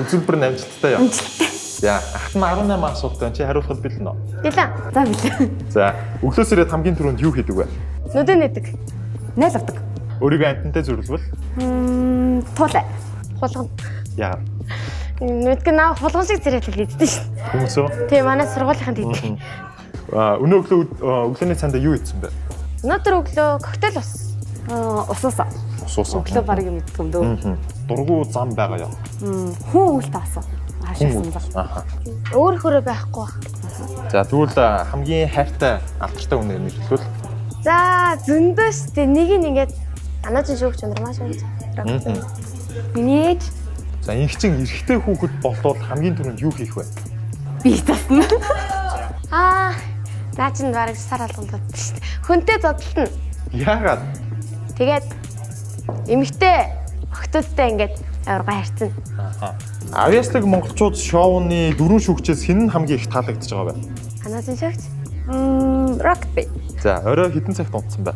Үзүүлбэр нь амжилттай яа. Амжилттай. За, ахт нь 18 асуултаа чи хариулахад бэлэн үү? Бэлэн. За бэлэн. За, өглөөс ирээд хамгийн түрүүнд юу хийдэг вэ? Нүдэн нэдэг. Найл авдаг. Өөрийгөө амтантай зөвлөвөл? Туулай. Хулгана. Яа. Нүдг наа хулган шиг зэрэгтэл хийдэж шин. Хүмүүс үү? Тийм, манай сургуулийнханд хийдэг. Өнөө өглөөний цаанда юу хийсэн бэ? Өнөөдөр өглөө коктейл ус. Усаасаа. Усуусан. Өглөө барыг юм идэх юм дөө. Дургу зам байгаа яа. Хүн үлт таасан. Хаашаасан бол. Өөрөөрөө байхгүй баг. За, тэгвэл хамгийн хайртай алдартай үнээр нэрлэлвэл? За, зөндөө штэ. Нэг нь ингээд анаажин шүүгч өндөр маш өндөр. Миний ээж. За, инх чин эрэгтэй хүүхэд болтол хамгийн түрүүнд юу хийх вэ? Би засна. Наа чин бараг сар алганд бодсон штэ. Хүнтэй зодтолно. Яагаад? Тэгээд эмэгтэй охтодтой ингээд аварга харьцсан. Авьяаслаг монголчууд шоуны дөрвөн шүүгчээс хэн хамгийн их таалагдж байгаа вэ? Анаажин шүүгч. Рокби. За, орой хэдэн цагт унтсан бэ?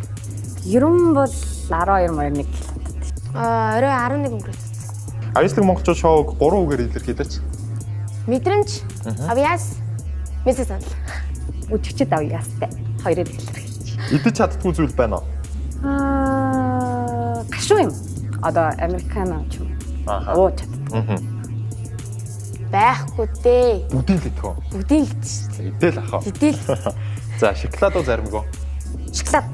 Ерөн бол 12:01. Орой 11 өнгөрөөс. Авьяаслаг монголчууд шоуг 3 үгээр илэрхийлээч. Мэдрэмж, авьяас, мессеж санал. Үжигчд авьяастай. Хоёрыг илэрхийлж. Идэж чаддгүй зүйл байна уу? Гашуун юм. Одоо американо ч юм. Оо чаддаг. Байхгүй дээ. Бүдийн л идэх үү? Бүдийн л идэж шүү дээ. Идэл ах уу? Идэл. За, шоколад уу заримг уу? Шоколад.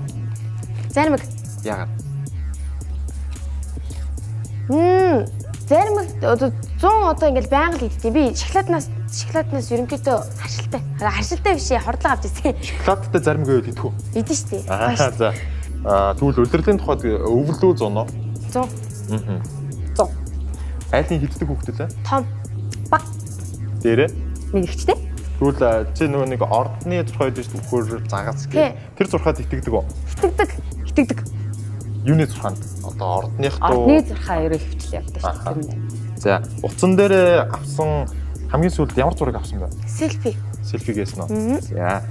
Заримг. Яагаад? Заримг 100 одоо ингээл байнга л идэх. Би шоколаднаас ерөнхийдөө харшилтай. Харшилтай биш ээ, хордлого авч ирсэн. Шоколадтай заримг юу идэх үү? Идэж шүү дээ. За. Тэгвэл улирлын тухайд өвөрлөө 100 уу? 100. 100. Айлын хиддэг хүүхдүүд вэ? Том. Баг. Дээрээ? Нэгчтэй. Тэгвэл чи нөгөө нэг ордны зурхай дэж төвхөр загас гэх. Тэр зурхад итгэдэг үү? Итгэдэг. Юуны зурханд? Одоо ордных дуу. Ордны зурхаа ерөө хөвчл явдаг шүү дээ. За, утсан дээр авсан хамгийн сүүлд ямар зураг авсан бэ? Селфи. Селфи гэсэн үү? За.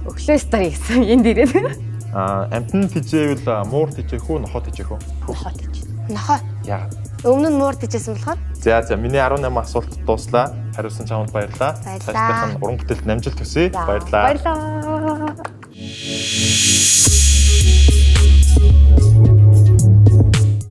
Өглөө стори гэсэн энд ирээд. Амтны тижээвэл муур тижээх үү, нохоо тижээх үү? Нохоо тиж. Нохоо. Яа. Өмнө нь муур тижсэн болохоор. За, миний 18 асуулт дууслаа. Хариулсан чамд баярлалаа. Баярлалаа. Цаашдынх нь уран бүтээлд амжилт хүсье. Баярлалаа. Баярлалаа.